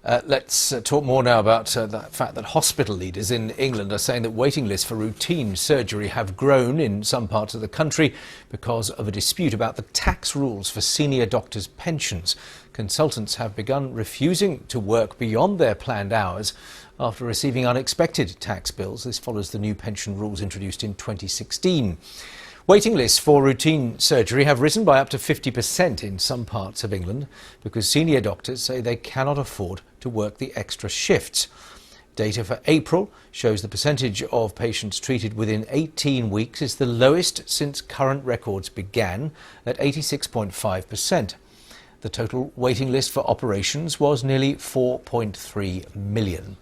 Let's talk more now about the fact that hospital leaders in England are saying that waiting lists for routine surgery have grown in some parts of the country because of a dispute about the tax rules for senior doctors' pensions. Consultants have begun refusing to work beyond their planned hours after receiving unexpected tax bills. This follows the new pension rules introduced in 2016. Waiting lists for routine surgery have risen by up to 50% in some parts of England because senior doctors say they cannot afford to work the extra shifts. Data for April shows the percentage of patients treated within 18 weeks is the lowest since current records began, at 86.5%. The total waiting list for operations was nearly 4.3 million.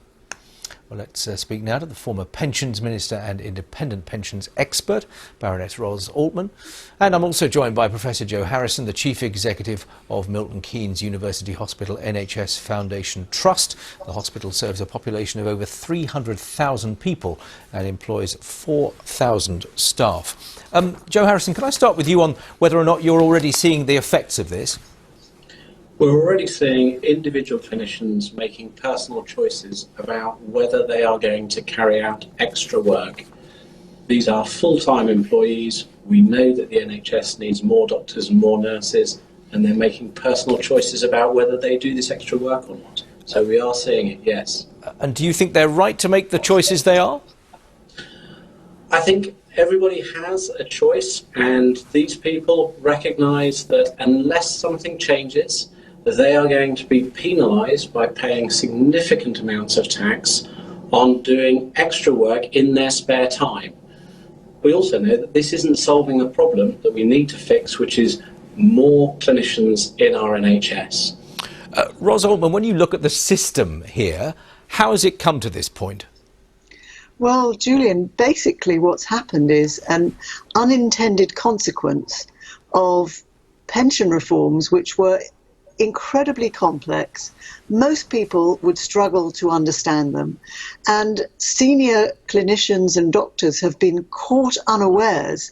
Well, let's speak now to the former Pensions Minister and independent pensions expert, Baroness Ros Altman. And I'm also joined by Professor Jo Harrison, the Chief Executive of Milton Keynes University Hospital NHS Foundation Trust. The hospital serves a population of over 300,000 people and employs 4,000 staff. Jo Harrison, can I start with you on whether or not you're already seeing the effects of this? We're already seeing individual clinicians making personal choices about whether they are going to carry out extra work. These are full-time employees. We know that the NHS needs more doctors and more nurses, and they're making personal choices about whether they do this extra work or not. So we are seeing it, yes. And do you think they're right to make the choices they are? I think everybody has a choice, and these people recognise that unless something changes, that they are going to be penalised by paying significant amounts of tax on doing extra work in their spare time. We also know that this isn't solving a problem that we need to fix, which is more clinicians in our NHS. Ros Altman, when you look at the system here, how has it come to this point? Well, Julian, basically what's happened is an unintended consequence of pension reforms which were incredibly complex. Most people would struggle to understand them, and senior clinicians and doctors have been caught unawares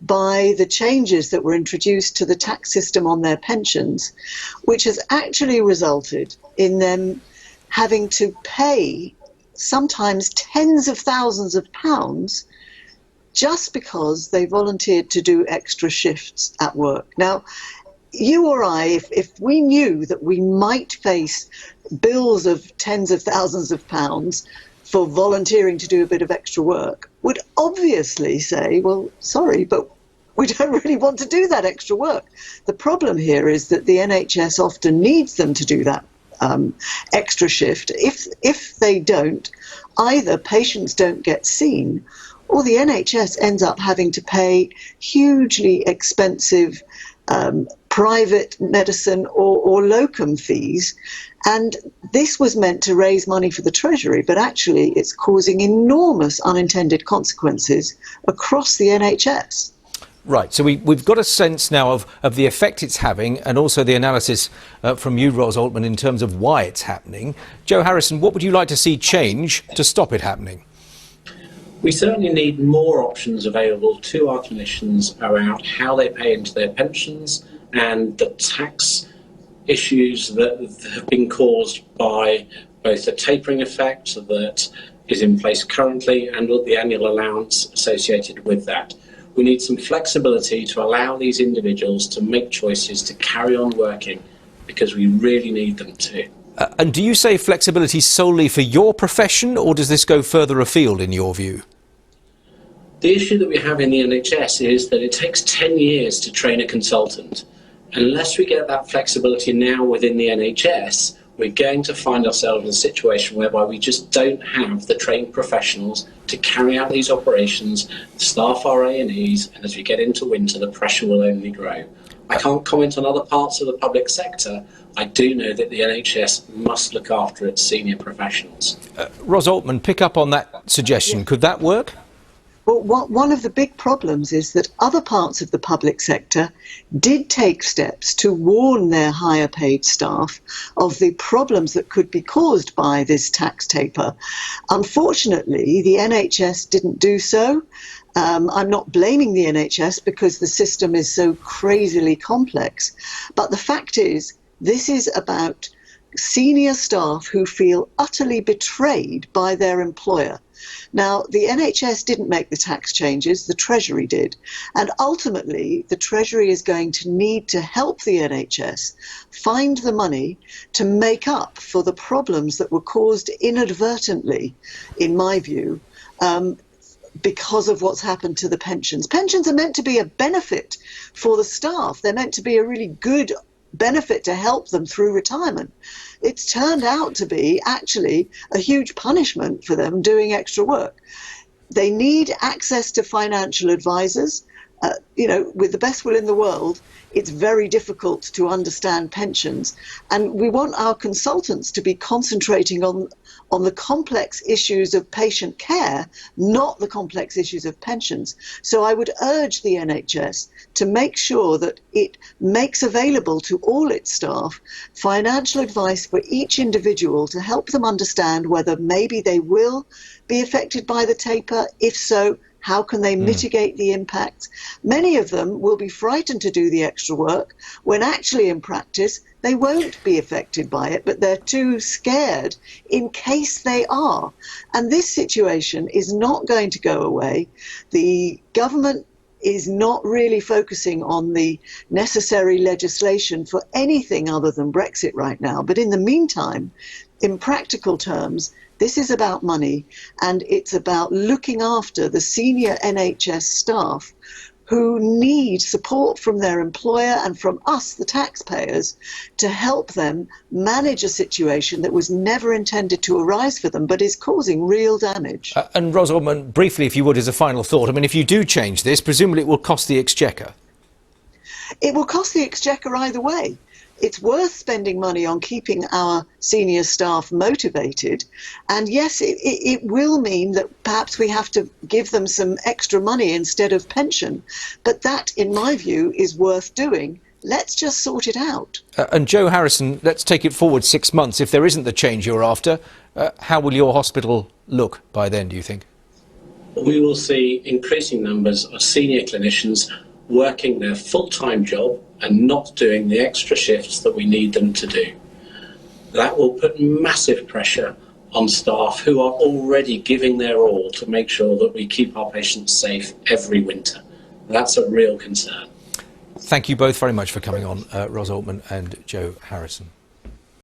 by the changes that were introduced to the tax system on their pensions, which has actually resulted in them having to pay sometimes tens of thousands of pounds just because they volunteered to do extra shifts at work. Now, you or I, if we knew that we might face bills of tens of thousands of pounds for volunteering to do a bit of extra work, would obviously say, well, sorry, but we don't really want to do that extra work. The problem here is that the NHS often needs them to do that extra shift. If they don't, either patients don't get seen, or the NHS ends up having to pay hugely expensive private medicine or locum fees. And this was meant to raise money for the Treasury, but actually it's causing enormous unintended consequences across the NHS. Right, so we've got a sense now of the effect it's having, and also the analysis from you, Ros Altman, in terms of why it's happening. Jo Harrison, what would you like to see change to stop it happening? We certainly need more options available to our clinicians around how they pay into their pensions and the tax issues that have been caused by both the tapering effect that is in place currently and the annual allowance associated with that. We need some flexibility to allow these individuals to make choices to carry on working, because we really need them to. And do you say flexibility solely for your profession, or does this go further afield in your view? The issue that we have in the NHS is that it takes 10 years to train a consultant. Unless we get that flexibility now within the NHS, we're going to find ourselves in a situation whereby we just don't have the trained professionals to carry out these operations, staff our A&Es, and as we get into winter, the pressure will only grow. I can't comment on other parts of the public sector. I do know that the NHS must look after its senior professionals. Ros Altman, pick up on that suggestion. Could that work? Well, one of the big problems is that other parts of the public sector did take steps to warn their higher paid staff of the problems that could be caused by this tax taper. Unfortunately, the NHS didn't do so. I'm not blaming the NHS because the system is so crazily complex. But the fact is, this is about senior staff who feel utterly betrayed by their employer. Now, the NHS didn't make the tax changes, the Treasury did. And ultimately, the Treasury is going to need to help the NHS find the money to make up for the problems that were caused inadvertently, in my view, because of what's happened to the pensions. Pensions are meant to be a benefit for the staff. They're meant to be a really good benefit to help them through retirement. It's turned out to be actually a huge punishment for them doing extra work. They need access to financial advisors. With the best will in the world, it's very difficult to understand pensions. And we want our consultants to be concentrating on the complex issues of patient care, not the complex issues of pensions. So I would urge the NHS to make sure that it makes available to all its staff financial advice for each individual to help them understand whether maybe they will be affected by the taper. If so, how can they mitigate the impact? Many of them will be frightened to do the extra work when actually in practice they won't be affected by it, but they're too scared in case they are. And this situation is not going to go away. The government is not really focusing on the necessary legislation for anything other than Brexit right now. But in the meantime, in practical terms, this is about money, and it's about looking after the senior NHS staff who need support from their employer and from us, the taxpayers, to help them manage a situation that was never intended to arise for them, but is causing real damage. And Ros Altman, briefly, if you would, as a final thought, I mean, if you do change this, presumably it will cost the Exchequer. It will cost the Exchequer either way. It's worth spending money on keeping our senior staff motivated. And yes, it will mean that perhaps we have to give them some extra money instead of pension. But that, in my view, is worth doing. Let's just sort it out. And Joe Harrison, let's take it forward 6 months. If there isn't the change you're after, how will your hospital look by then, do you think? We will see increasing numbers of senior clinicians working their full-time job and not doing the extra shifts that we need them to do. That will put massive pressure on staff who are already giving their all to make sure that we keep our patients safe every winter. That's a real concern. Thank you both very much for coming on, Ros Altman and Joe Harrison.